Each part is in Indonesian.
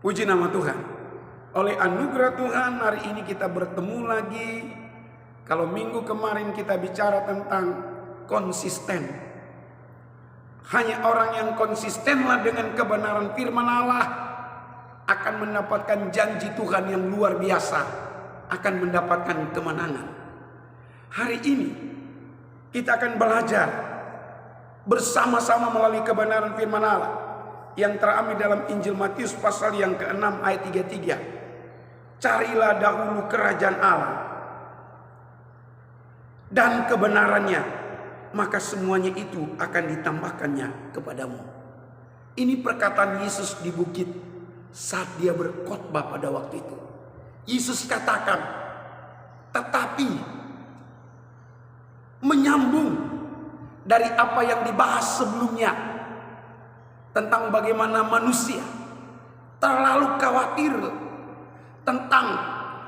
Puji nama Tuhan. Oleh anugerah Tuhan hari ini kita bertemu lagi. Kalau minggu kemarin kita bicara tentang konsisten. Hanya orang yang konsistenlah dengan kebenaran firman Allah akan mendapatkan janji Tuhan yang luar biasa, akan mendapatkan kemenangan. Hari ini kita akan belajar bersama-sama melalui kebenaran firman Allah yang terambil dalam Injil Matius pasal yang ke-6 ayat 33. Carilah dahulu kerajaan Allah dan kebenarannya, maka semuanya itu akan ditambahkannya kepadamu. Ini perkataan Yesus di bukit saat dia berkhotbah pada waktu itu. Yesus katakan, tetapi menyambung dari apa yang dibahas sebelumnya tentang bagaimana manusia terlalu khawatir tentang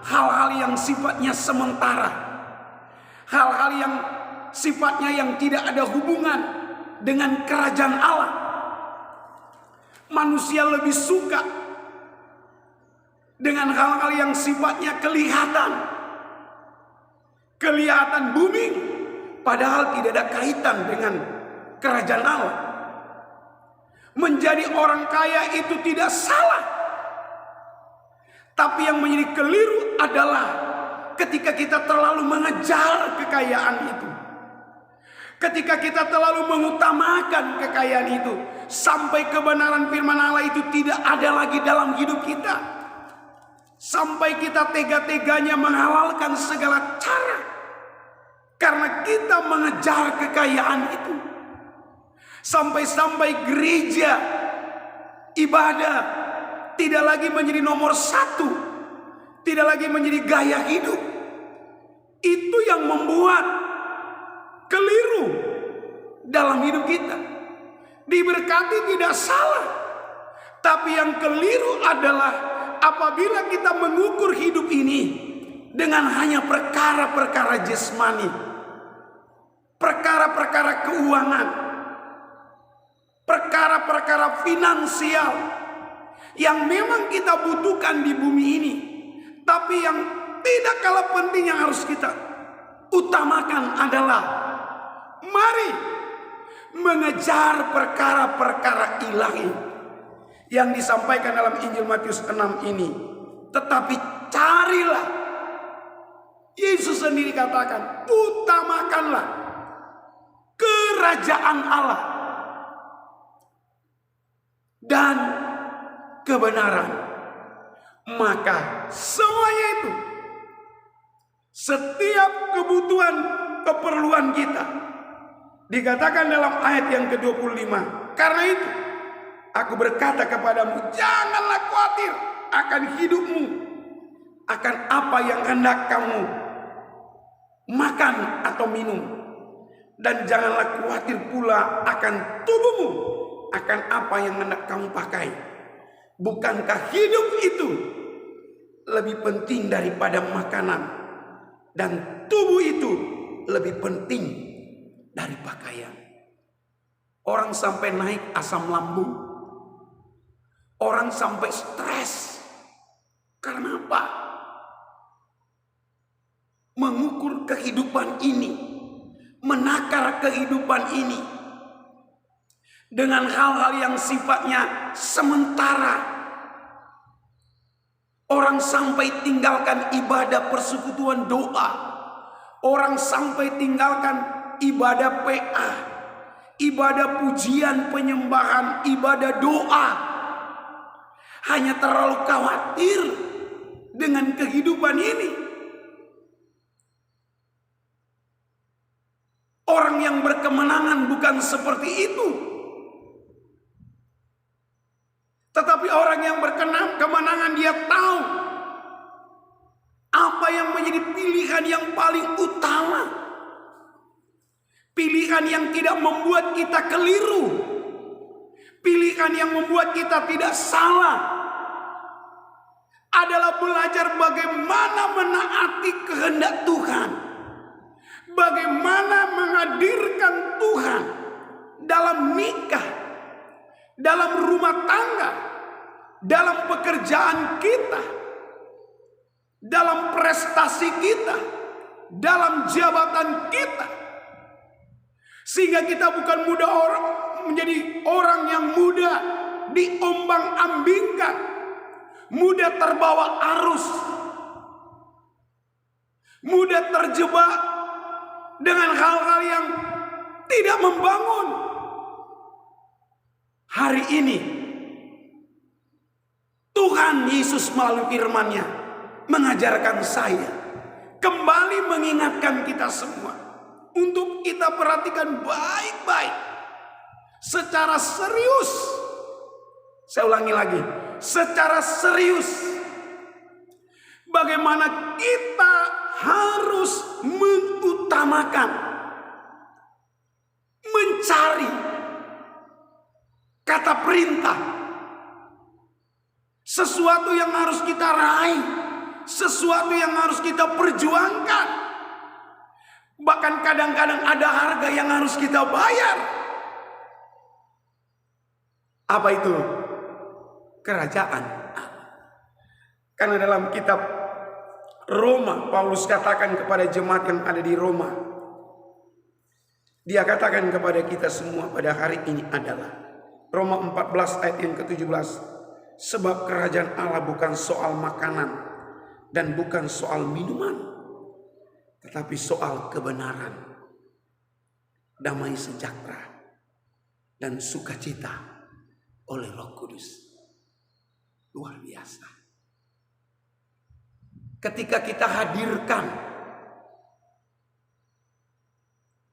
hal-hal yang sifatnya sementara, hal-hal yang sifatnya yang tidak ada hubungan dengan kerajaan Allah. Manusia lebih suka dengan hal-hal yang sifatnya kelihatan booming, padahal tidak ada kaitan dengan kerajaan Allah. Menjadi orang kaya itu tidak salah, tapi yang menjadi keliru adalah ketika kita terlalu mengejar kekayaan itu, ketika kita terlalu mengutamakan kekayaan itu, sampai kebenaran firman Allah itu tidak ada lagi dalam hidup kita, sampai kita tega-teganya menghalalkan segala cara karena kita mengejar kekayaan itu. Sampai-sampai gereja, ibadah tidak lagi menjadi nomor satu, tidak lagi menjadi gaya hidup. Itu yang membuat keliru dalam hidup kita. Diberkati tidak salah, tapi yang keliru adalah apabila kita mengukur hidup ini dengan hanya perkara-perkara jasmani, perkara-perkara keuangan, perkara-perkara finansial yang memang kita butuhkan di bumi ini, tapi yang tidak kalah penting yang harus kita utamakan adalah mari mengejar perkara-perkara ilahi yang disampaikan dalam Injil Matius 6 ini. Tetapi carilah, Yesus sendiri katakan, utamakanlah kerajaan Allah dan kebenaran, maka semuanya itu, setiap kebutuhan keperluan kita, dikatakan dalam ayat yang ke-25, karena itu aku berkata kepadamu, janganlah khawatir akan hidupmu, akan apa yang hendak kamu makan atau minum, dan janganlah khawatir pula akan tubuhmu, akan apa yang hendak kamu pakai. Bukankah hidup itu lebih penting daripada makanan, dan tubuh itu lebih penting dari pakaian? Orang sampai naik asam lambung, orang sampai stres. Karena apa? Mengukur kehidupan ini, menakar kehidupan ini dengan hal-hal yang sifatnya sementara. Orang sampai tinggalkan ibadah persekutuan doa, orang sampai tinggalkan ibadah PA, ibadah pujian penyembahan, ibadah doa, hanya terlalu khawatir dengan kehidupan ini. Orang yang berkemenangan bukan seperti itu. Tetapi orang yang berkemenangan, dia tahu apa yang menjadi pilihan yang paling utama. Pilihan yang tidak membuat kita keliru. Pilihan yang membuat kita tidak salah adalah belajar bagaimana menaati kehendak Tuhan, bagaimana menghadirkan Tuhan dalam nikah, dalam rumah tangga, dalam pekerjaan kita, dalam prestasi kita, dalam jabatan kita. Sehingga kita bukan menjadi orang yang mudah diombang-ambingkan, mudah terbawa arus, mudah terjebak dengan hal-hal yang tidak membangun. Hari ini Tuhan Yesus melalui firman-Nya mengajarkan saya, kembali mengingatkan kita semua untuk kita perhatikan baik-baik, secara serius. Saya ulangi lagi, secara serius, bagaimana kita harus mengutamakan, mencari kata perintah, sesuatu yang harus kita raih, sesuatu yang harus kita perjuangkan. Bahkan kadang-kadang ada harga yang harus kita bayar. Apa itu? Kerajaan. Karena dalam kitab Roma, Paulus katakan kepada jemaat yang ada di Roma, dia katakan kepada kita semua pada hari ini adalah Roma 14 ayat yang ke-17, sebab kerajaan Allah bukan soal makanan dan bukan soal minuman, tetapi soal kebenaran, damai sejahtera, dan sukacita oleh Roh Kudus. Luar biasa. Ketika kita hadirkan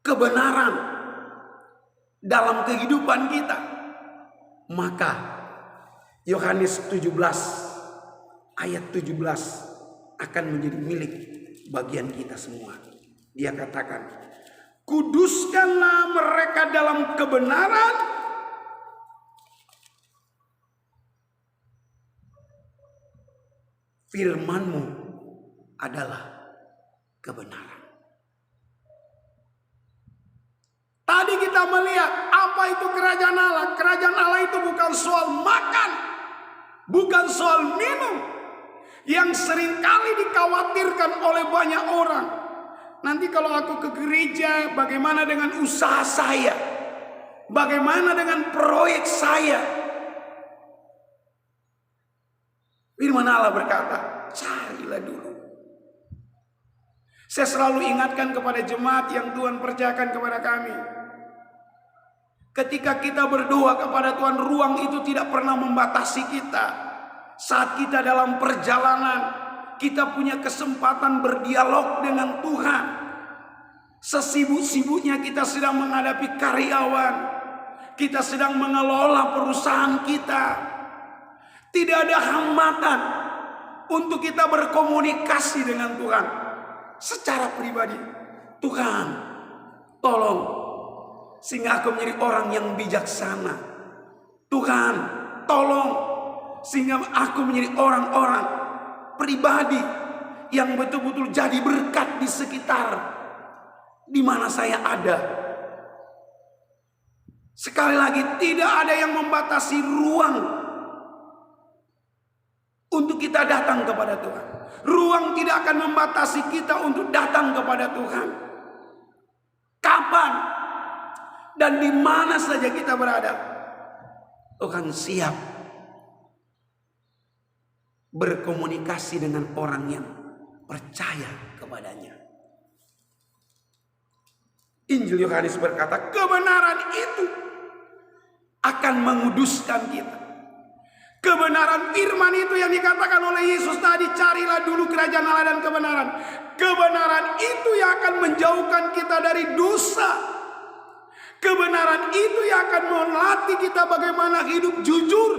kebenaran dalam kehidupan kita, maka Yohanes 17 ayat 17 akan menjadi milik bagian kita semua. Dia katakan, kuduskanlah mereka dalam kebenaran, firman-Mu adalah kebenaran. Tadi kita melihat apa itu kerajaan Allah. Kerajaan Allah itu bukan soal makan, bukan soal minum, yang seringkali dikhawatirkan oleh banyak orang. Nanti kalau aku ke gereja, bagaimana dengan usaha saya? Bagaimana dengan proyek saya? Firman Allah berkata, carilah dulu. Saya selalu ingatkan kepada jemaat yang Tuhan percayakan kepada kami, ketika kita berdoa kepada Tuhan, ruang itu tidak pernah membatasi kita. Saat kita dalam perjalanan, kita punya kesempatan berdialog dengan Tuhan. Sesibuk-sibuknya kita sedang menghadapi karyawan, kita sedang mengelola perusahaan kita, tidak ada hambatan untuk kita berkomunikasi dengan Tuhan secara pribadi. Tuhan, tolong sehingga aku menjadi orang yang bijaksana. Tuhan, tolong sehingga aku menjadi orang-orang pribadi yang betul-betul jadi berkat di sekitar di mana saya ada. Sekali lagi, tidak ada yang membatasi ruang untuk kita datang kepada Tuhan. Ruang tidak akan membatasi kita untuk datang kepada Tuhan. Kapan dan di mana saja kita berada, Tuhan siap berkomunikasi dengan orang yang percaya kepadanya. Injil Yohanes berkata, kebenaran itu akan menguduskan kita. Kebenaran firman itu yang dikatakan oleh Yesus tadi, carilah dulu kerajaan Allah dan kebenaran. Kebenaran itu yang akan menjauhkan kita dari dosa. Kebenaran itu yang akan melatih kita bagaimana hidup jujur,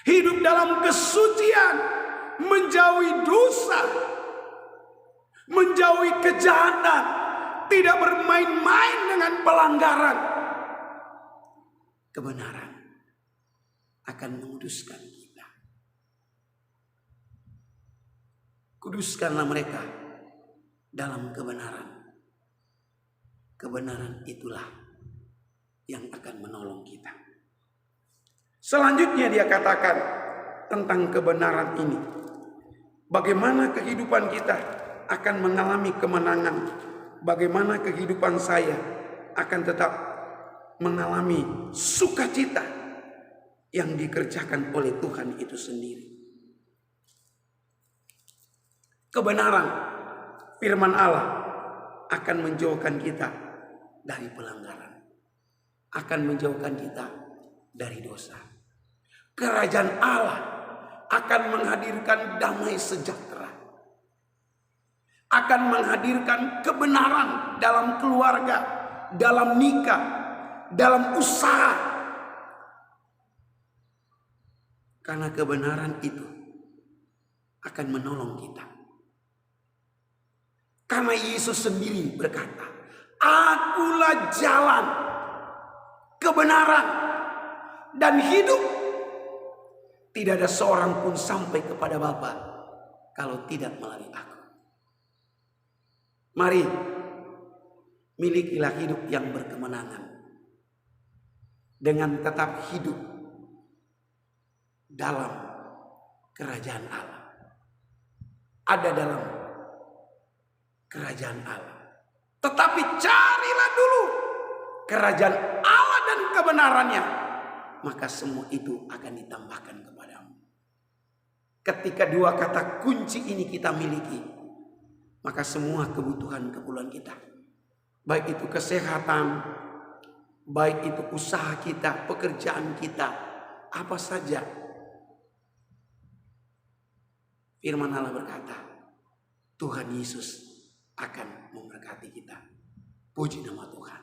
hidup dalam kesucian, menjauhi dosa, menjauhi kejahatan, tidak bermain-main dengan pelanggaran. Kebenaran akan menguduskan kita. Kuduskanlah mereka dalam kebenaran. Kebenaran itulah yang akan menolong kita. Selanjutnya dia katakan tentang kebenaran ini. Bagaimana kehidupan kita akan mengalami kemenangan. Bagaimana kehidupan saya akan tetap mengalami sukacita yang dikerjakan oleh Tuhan itu sendiri. Kebenaran firman Allah akan menjauhkan kita dari pelanggaran. Akan menjauhkan kita dari dosa. Kerajaan Allah akan menghadirkan damai sejahtera. Akan menghadirkan kebenaran dalam keluarga, dalam nikah, dalam usaha. Karena kebenaran itu akan menolong kita. Karena Yesus sendiri berkata, "Akulah jalan, kebenaran, dan hidup. Tidak ada seorang pun sampai kepada Bapa kalau tidak melalui aku." Mari, milikilah hidup yang berkemenangan. Dengan tetap hidup dalam kerajaan Allah. Ada dalam kerajaan Allah. Tetapi carilah dulu kerajaan Allah dan kebenarannya, maka semua itu akan ditambahkan kepadamu. Ketika dua kata kunci ini kita miliki, maka semua kebutuhan kita, baik itu kesehatan, baik itu usaha kita, pekerjaan kita, apa saja, firman Allah berkata, Tuhan Yesus akan memberkati kita. Puji nama Tuhan.